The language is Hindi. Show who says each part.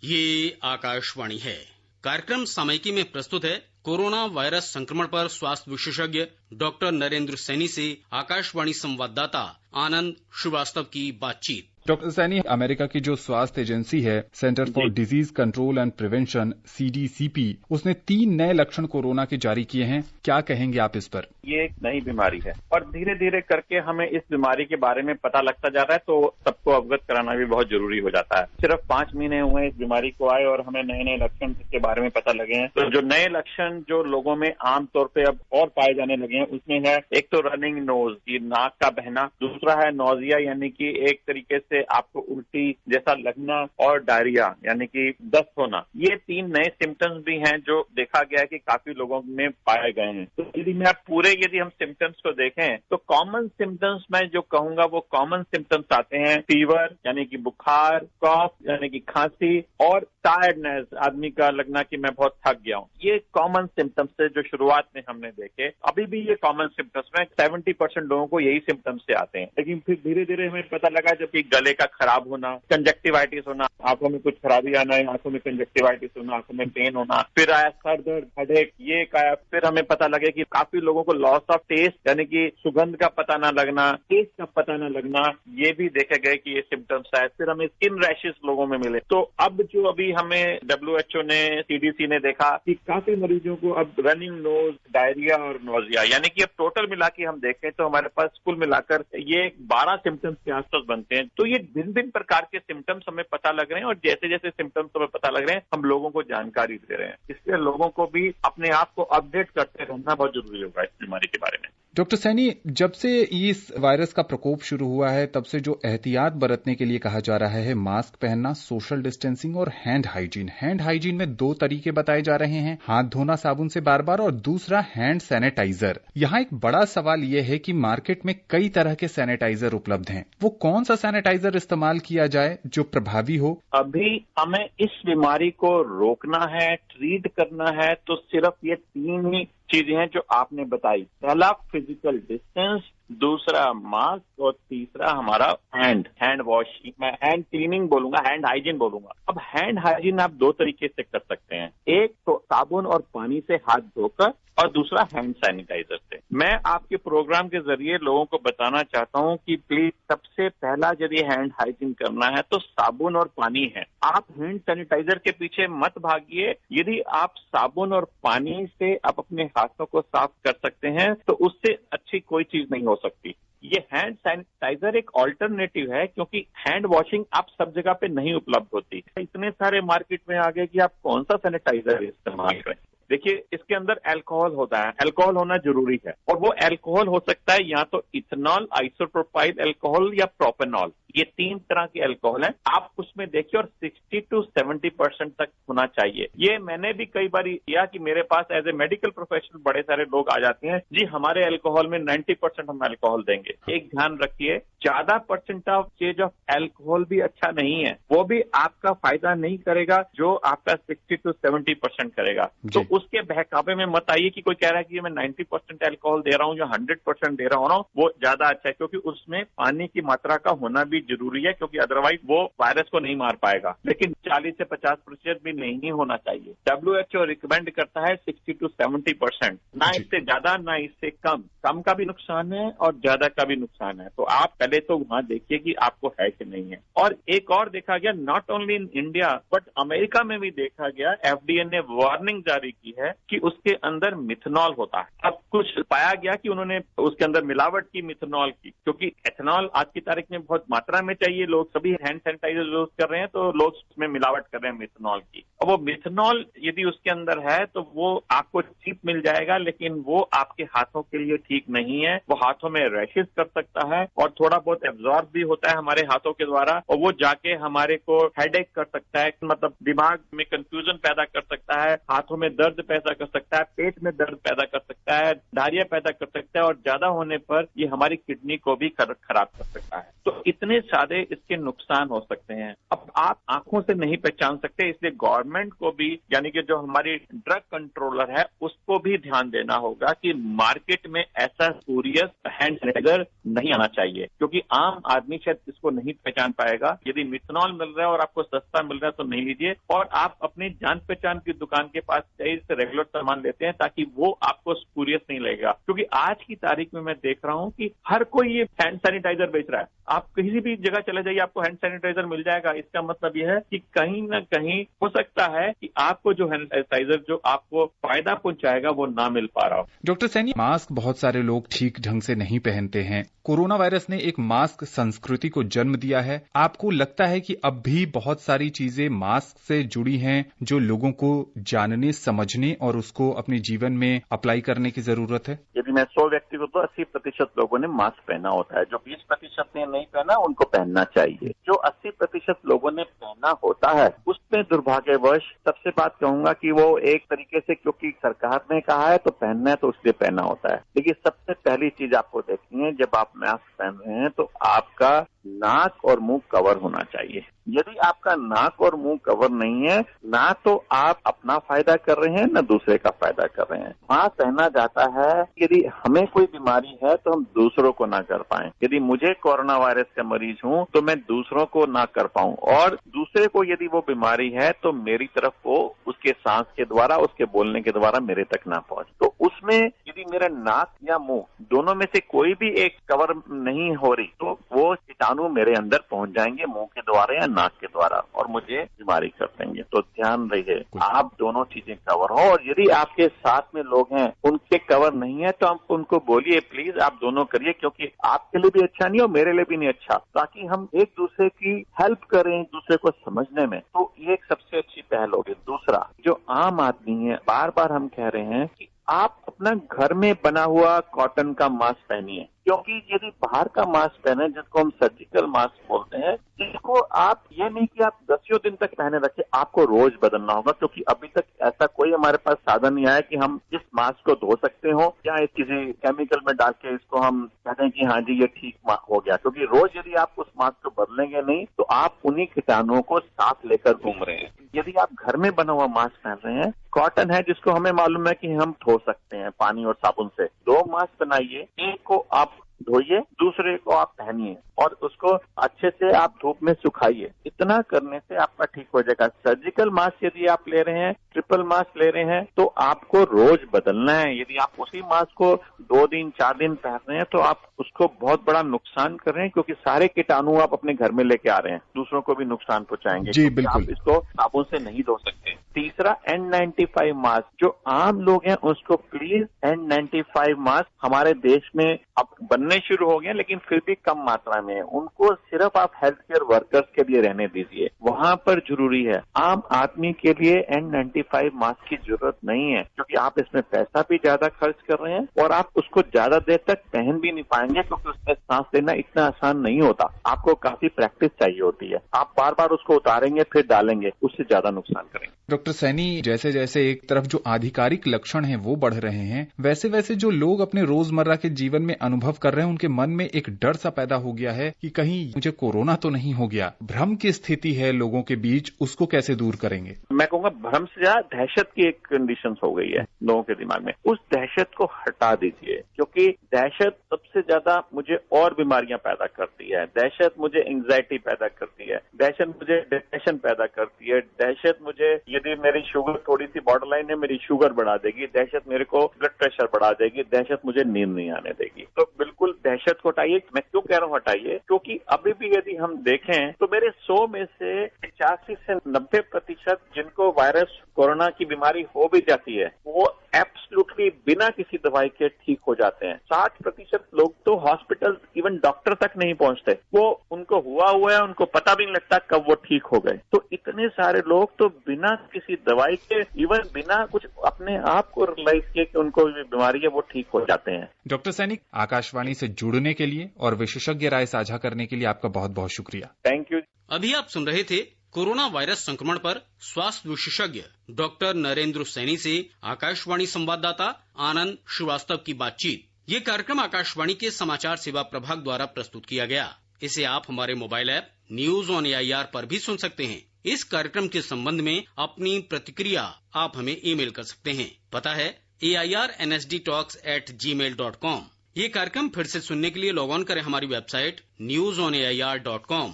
Speaker 1: ये आकाशवाणी है। कार्यक्रम सामयिकी में प्रस्तुत है कोरोना वायरस संक्रमण पर स्वास्थ्य विशेषज्ञ डॉक्टर नरेंद्र सैनी से आकाशवाणी संवाददाता आनंद श्रीवास्तव की बातचीत।
Speaker 2: डॉक्टर सैनी, अमेरिका की जो स्वास्थ्य एजेंसी है centre for disease control and prevention CDCP, उसने 3 नए लक्षण कोरोना के जारी किए हैं। क्या कहेंगे आप इस पर?
Speaker 3: ये एक नई बीमारी है और धीरे धीरे करके हमें इस बीमारी के बारे में पता लगता जा रहा है, तो सबको अवगत कराना भी बहुत जरूरी हो जाता है। सिर्फ 5 महीने हुए इस बीमारी को आए और हमें नए नए लक्षण इसके बारे में पता लगे हैं। तो जो नए लक्षण जो लोगों में आमतौर पे अब और पाए जाने लगे हैं, उसमें है एक तो रनिंग नोज, ये नाक का बहना। दूसरा है नोजिया, यानी कि एक तरीके से आपको उल्टी जैसा लगना, और डायरिया यानी कि दस्त होना। ये 3 नए सिम्टम्स भी हैं जो देखा गया है कि काफी लोगों में पाए गए हैं। तो यदि हम सिम्टम्स को देखें तो कॉमन सिम्टम्स मैं जो कहूंगा वो कॉमन सिम्टम्स आते हैं। फीवर यानी कि बुखार, कॉफ यानी कि खांसी, और टायर्डनेस, आदमी का लगना कि मैं बहुत थक गया हूं। ये कॉमन सिम्टम्स है जो शुरुआत में हमने देखे। अभी भी ये कॉमन सिम्टम्स में 70% लोगों को यही सिम्टम्स से आते हैं, लेकिन फिर धीरे धीरे हमें पता लगा जब कि गले का खराब होना, कंजक्टिवाइटिस होना, आंखों में कुछ खराबी आना, आंखों में कंजक्टिवाइटिस होना, आंखों में पेन होना, फिर आया सर दर्द, हेडेक, ये आया। फिर हमें पता लगे कि काफी लोगों को लॉस ऑफ टेस्ट यानी कि सुगंध का पता न लगना, टेस्ट का पता न लगना, ये भी देखे गए कि ये सिम्टम्स आए। फिर हमें स्किन रैशेस लोगों में मिले। तो अब जो अभी हमें WHO ने, CDC ने देखा कि काफी मरीजों को अब रनिंग नोज, डायरिया और नोजिया, यानी कि अब टोटल मिला के हम देखें तो हमारे पास कुल मिलाकर ये 12 सिम्टम्स के आसपास बनते हैं। तो ये भिन्न भिन्न प्रकार के सिम्टम्स हमें पता लग रहे हैं और जैसे जैसे सिम्टम्स हमें पता लग रहे हैं हम लोगों को जानकारी दे रहे हैं। इसलिए लोगों को भी अपने आप को अपडेट करते रहना बहुत जरूरी होगा इस बीमारी के बारे में।
Speaker 2: डॉक्टर सैनी, जब से इस वायरस का प्रकोप शुरू हुआ है तब से जो एहतियात बरतने के लिए कहा जा रहा है, मास्क पहनना, सोशल डिस्टेंसिंग और हैंड हाइजीन। हैंड हाइजीन में 2 तरीके बताए जा रहे हैं, हाथ धोना साबुन से बार बार और दूसरा हैंड सैनिटाइजर। यहाँ एक बड़ा सवाल यह है कि मार्केट में कई तरह के सैनिटाइजर उपलब्ध हैं, वो कौन सा सैनिटाइजर इस्तेमाल किया जाए जो प्रभावी हो?
Speaker 3: अभी हमें इस बीमारी को रोकना है, ट्रीट करना है, तो सिर्फ ये 3 ही चीजें हैं जो आपने बताई। पहला फिजिकल डिस्टेंस, दूसरा मास्क और तीसरा हमारा हैंड वॉशिंग। मैं हैंड क्लीनिंग बोलूंगा, हैंड हाइजीन बोलूंगा। अब हैंड हाइजीन आप 2 तरीके से कर सकते हैं, एक तो साबुन और पानी से हाथ धोकर और दूसरा हैंड सैनिटाइजर से। मैं आपके प्रोग्राम के जरिए लोगों को बताना चाहता हूं कि प्लीज सबसे पहला यदि हैंड हाइजीन करना है तो साबुन और पानी है। आप हैंड सैनिटाइजर के पीछे मत भागिए। यदि आप साबुन और पानी से आप अपने हाथों को साफ कर सकते हैं तो उससे अच्छी कोई चीज नहीं हो सकती। ये हैंड सैनिटाइजर एक ऑल्टरनेटिव है, क्योंकि हैंड वॉशिंग आप सब जगह पे नहीं उपलब्ध होती। इतने सारे मार्केट में आ गए कि आप कौन सा सैनिटाइजर इस्तेमाल करें। देखिए, इसके अंदर अल्कोहल होता है, अल्कोहल होना जरूरी है, और वो अल्कोहल हो सकता है या तो इथेनॉल, आइसोप्रोपाइल अल्कोहल या प्रोपेनॉल। ये 3 तरह के अल्कोहल हैं। आप उसमें देखिए और 60 to 70% तक होना चाहिए। ये मैंने भी कई बार किया कि मेरे पास एज ए मेडिकल प्रोफेशनल बड़े सारे लोग आ जाते हैं, जी हमारे अल्कोहल में 90% हम अल्कोहल देंगे। एक ध्यान रखिए, ज्यादा परसेंटेज ऑफ अल्कोहल भी अच्छा नहीं है, वो भी आपका फायदा नहीं करेगा जो आपका 60 to 70% करेगा। तो उसके बहकावे में मत आइए कि कोई कह रहा है कि मैं 90% अल्कोहल दे रहा हूं या 100% दे रहा हूं, वो ज्यादा अच्छा है, क्योंकि उसमें पानी की मात्रा का होना भी जरूरी है, क्योंकि अदरवाइज वो वायरस को नहीं मार पाएगा। लेकिन 40 से 50% भी नहीं होना चाहिए। WHO रिकमेंड करता है 60 to 70%, ना इससे ज्यादा ना इससे कम। कम का भी नुकसान है और ज्यादा का भी नुकसान है। तो आप पहले तो वहां देखिए कि आपको है कि नहीं है। और एक और देखा गया, not only in India but America में भी देखा गया, FDA ने वार्निंग जारी की है कि उसके अंदर मिथनॉल होता है। अब कुछ पाया गया कि उन्होंने उसके अंदर मिलावट की मिथनॉल की, क्योंकि एथेनॉल आज की तारीख में बहुत मात्रा में चाहिए। लोग सभी हैंड सैनिटाइजर यूज कर रहे हैं तो लोग उसमें मिलावट कर रहे हैं मिथनॉल की। और वो मिथनॉल यदि उसके अंदर है तो वो आपको चीप मिल जाएगा, लेकिन वो आपके हाथों के लिए ठीक नहीं है। वो हाथों में रैशेस कर सकता है और थोड़ा बहुत एब्जॉर्ब भी होता है हमारे हाथों के द्वारा, और वो जाके हमारे को हेडेक कर सकता है, मतलब दिमाग में कंफ्यूजन पैदा कर सकता है, हाथों में दर्द पैदा कर सकता है, पेट में दर्द पैदा कर सकता है, डायरिया पैदा कर सकता है, और ज्यादा होने पर ये हमारी किडनी को भी खराब कर सकता है। तो इतने सारे इसके नुकसान हो सकते हैं। अब आप आंखों से नहीं पहचान सकते, इसलिए गवर्नमेंट को भी, यानी कि जो हमारी ड्रग कंट्रोलर है, उसको भी ध्यान देना होगा कि मार्केट में ऐसा स्पूरियस हैंड सैनिटाइजर नहीं आना चाहिए, क्योंकि आम आदमी शायद इसको नहीं पहचान पाएगा। यदि मिथनॉल मिल रहा है और आपको सस्ता मिल रहा है तो नहीं लीजिए, और आप अपनी जान पहचान की दुकान के पास जाइए, से रेगुलर सामान लेते हैं ताकि वो आपको स्पूरियस नहीं लगेगा। क्योंकि आज की तारीख में मैं देख रहा हूं कि हर कोई ये हैंड सैनिटाइजर बेच रहा है। आप किसी भी जगह चले जाइए, आपको हैंड सैनिटाइजर मिल जाएगा। इसका मतलब यह है कि कहीं न कहीं हो सकता है कि आपको जो हैंड सैनिटाइजर जो आपको फायदा पहुंचाएगा वो ना मिल पा रहा हो।
Speaker 2: डॉक्टर सैनी, मास्क बहुत सारे लोग ठीक ढंग से नहीं पहनते हैं। कोरोना वायरस ने एक मास्क संस्कृति को जन्म दिया है। आपको लगता है कि अब भी बहुत सारी चीजें मास्क से जुड़ी हैं जो लोगों को जानने, समझने और उसको अपने जीवन में अप्लाई करने की जरूरत है?
Speaker 3: यदि मैं 100 व्यक्ति को तो 80% लोगों ने मास्क पहना होता है। जो 20% ने नहीं पहना उनको पहनना चाहिए। जो 80% लोगों ने पहना होता है उसमें दुर्भाग्यवश सबसे बात कहूंगा कि वो एक तरीके से, क्योंकि सरकार ने कहा है तो पहनना है तो उसलिए पहना होता है। लेकिन सबसे पहली चीज आपको देखनी है, जब आप मास्क पहन रहे हैं तो आपका नाक और मुंह कवर होना चाहिए। यदि आपका नाक और मुंह कवर नहीं है, ना तो आप अपना फायदा कर रहे हैं ना दूसरे का फायदा कर रहे हैं। मास्क पहना जाता है यदि हमें कोई बीमारी है तो हम दूसरों को ना कर पाए। यदि मुझे कोरोना वायरस का मरीज हूं तो मैं दूसरों को ना कर पाऊं, और दूसरे को यदि वो बीमारी है तो मेरी तरफ वो उसके सांस के द्वारा, उसके बोलने के द्वारा मेरे तक ना पहुंच। तो उसमें यदि मेरा नाक या मुंह दोनों में से कोई भी एक कवर नहीं हो रही तो वो कीटाणु मेरे अंदर पहुंच जाएंगे मुंह के द्वारा या नाक के द्वारा और मुझे बीमारी कर देंगे। तो ध्यान रहिए, आप दोनों चीजें कवर हो। और यदि आपके साथ में लोग हैं उनके कवर नहीं है तो आप उनको बोलिए प्लीज आप दोनों करिए, क्योंकि आपके लिए भी अच्छा नहीं और मेरे लिए भी नहीं अच्छा, ताकि हम एक दूसरे की हेल्प करें, एक दूसरे को समझने में। तो ये एक सबसे अच्छी पहल होगी। दूसरा, जो आम आदमी है, बार बार हम कह रहे हैं कि आप अपना घर में बना हुआ कॉटन का मास्क पहनिए, क्योंकि यदि बाहर का मास्क पहने जिसको हम सर्जिकल मास्क बोलते हैं, जिसको आप ये नहीं कि आप 10 दिन तक पहने रखें, आपको रोज बदलना होगा। क्योंकि अभी तक ऐसा कोई हमारे पास साधन नहीं आया कि हम इस मास्क को धो सकते हो या किसी केमिकल में डाल के इसको हम कहते हैं कि हाँ जी ये ठीक हो गया। क्योंकि रोज यदि आप उस मास्क को बदलेंगे नहीं तो आप उन्हीं कीटाणुओं को साथ लेकर घूम रहे हैं। यदि आप घर में बना हुआ मास्क पहन रहे हैं, कॉटन है जिसको हमें मालूम है कि हम धो सकते हैं पानी और साबुन से, 2 मास्क बनाइए, एक को आप धोइए, दूसरे को आप पहनिए और उसको अच्छे से आप धूप में सुखाइए। इतना करने से आपका ठीक हो जाएगा। सर्जिकल मास्क यदि आप ले रहे हैं, ट्रिपल मास्क ले रहे हैं, तो आपको रोज बदलना है। यदि आप उसी मास्क को 2 दिन 4 दिन पहन रहे हैं तो आप उसको बहुत बड़ा नुकसान कर रहे हैं, क्योंकि सारे कीटाणु आप अपने घर में लेके आ रहे हैं, दूसरों को भी नुकसान पहुंचाएंगे।
Speaker 2: जी बिल्कुल।
Speaker 3: आप इसको साबुन से नहीं धो सकते। तीसरा, N95 मास्क, जो आम लोग हैं उसको प्लीज N95 मास्क हमारे देश में अब बनने शुरू हो गए, लेकिन फिर भी कम मात्रा में है। उनको सिर्फ आप हेल्थ केयर वर्कर्स के लिए रहने दीजिए, वहां पर जरूरी है। आम आदमी के लिए N95 मास्क की जरूरत नहीं है, क्योंकि आप इसमें पैसा भी ज्यादा खर्च कर रहे हैं और आप उसको ज्यादा देर तक पहन भी नहीं पाएंगे, क्योंकि उसमें सांस लेना इतना आसान नहीं होता। आपको काफी प्रैक्टिस चाहिए होती है। आप बार बार उसको उतारेंगे फिर डालेंगे, उससे ज्यादा नुकसान करेंगे।
Speaker 2: डॉक्टर सैनी, जैसे जैसे एक तरफ जो आधिकारिक लक्षण हैं वो बढ़ रहे हैं, वैसे वैसे जो लोग अपने रोजमर्रा के जीवन में अनुभव कर रहे हैं उनके मन में एक डर सा पैदा हो गया है कि कहीं मुझे कोरोना तो नहीं हो गया। भ्रम की स्थिति है लोगों के बीच, उसको कैसे दूर करेंगे?
Speaker 3: मैं कहूँगा भ्रम से ज्यादा दहशत की एक कंडीशन हो गई है लोगों के दिमाग में। उस दहशत को हटा दीजिए, क्योंकि दहशत सबसे ज्यादा मुझे और बीमारियां पैदा करती है। दहशत मुझे एंग्जाइटी पैदा करती है, दहशत मुझे डिप्रेशन पैदा करती है, दहशत मुझे यदि मेरी शुगर थोड़ी सी बॉर्डर लाइन है मेरी शुगर बढ़ा देगी, दहशत मेरे को ब्लड प्रेशर बढ़ा देगी, दहशत मुझे नींद नहीं आने देगी। तो बिल्कुल दहशत को हटाइए। मैं क्यों कह रहा हूँ हटाइए, क्योंकि अभी भी यदि हम देखें तो मेरे 100 में से 85 से 90% जिनको वायरस कोरोना की बीमारी हो भी जाती है वो एब्सोल्युटली बिना किसी दवाई के ठीक हो जाते हैं। 60% लोग तो हॉस्पिटल इवन डॉक्टर तक नहीं पहुंचते, वो उनको हुआ है, उनको पता भी नहीं लगता कब वो ठीक हो गए। तो इतने सारे लोग तो बिना किसी दवाई के, इवन बिना कुछ अपने आप को रियलाइज किए कि उनको बीमारी है, वो ठीक हो जाते हैं।
Speaker 2: डॉक्टर सैनी, आकाशवाणी से जुड़ने के लिए और विशेषज्ञ राय साझा करने के लिए आपका बहुत बहुत शुक्रिया।
Speaker 3: Thank you.
Speaker 1: अभी आप सुन रहे थे कोरोना वायरस संक्रमण पर स्वास्थ्य विशेषज्ञ डॉक्टर नरेंद्र सैनी से आकाशवाणी संवाददाता आनंद श्रीवास्तव की बातचीत। ये कार्यक्रम आकाशवाणी के समाचार सेवा प्रभाग द्वारा प्रस्तुत किया गया। इसे आप हमारे mobile app news on AIR पर भी सुन सकते हैं। इस कार्यक्रम के संबंध में अपनी प्रतिक्रिया आप हमें ईमेल कर सकते हैं। पता है airnsdtalks@gmail.com। ये कार्यक्रम फिर से सुनने के लिए लॉग ऑन करें हमारी वेबसाइट newsonair.com।